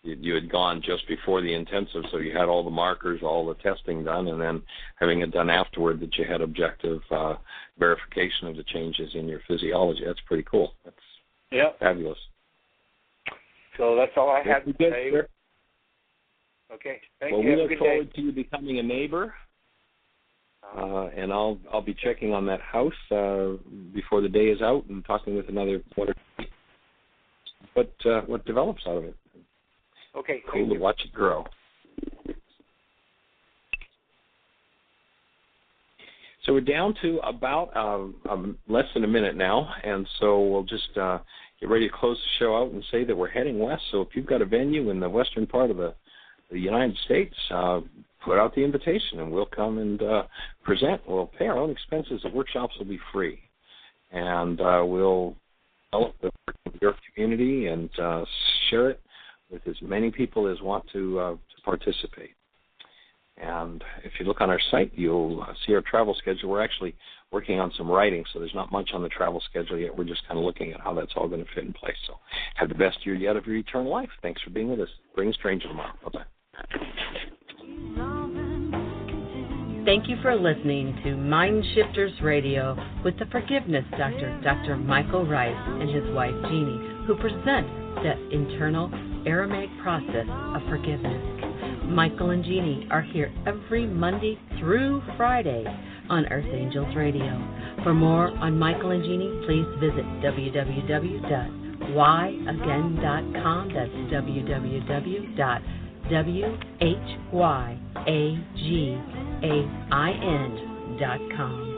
you had gone just before the intensive, so you had all the markers, all the testing done, and then having it done afterward, that you had objective verification of the changes in your physiology. That's pretty cool. That's fabulous. So that's all I had to say. Sir. Okay, thank you. Well, we look forward to you becoming a neighbor, and I'll be checking on that house before the day is out and talking with another what develops out of it. Okay, cool to watch it grow. So we're down to about less than a minute now, and so we'll just get ready to close the show out and say that we're heading west. So if you've got a venue in the western part of the United States, put out the invitation, and we'll come and present. We'll pay our own expenses. The workshops will be free, and we'll develop your community and share it with as many people as want to participate. And if you look on our site, you'll see our travel schedule. We're actually working on some writing, so there's not much on the travel schedule yet. We're just kind of looking at how that's all going to fit in place. So have the best year yet of your eternal life. Thanks for being with us. Bring a stranger tomorrow. Bye-bye. Thank you for listening to MindShifters Radio with the Forgiveness Doctor, Dr. Michael Ryce, and his wife, Jeanie, who present the internal Aramaic process of forgiveness. Michael and Jeanie are here every Monday through Friday on Earth Angels Radio. For more on Michael and Jeanie, please visit www.whyagain.com. That's www.whyagain.com.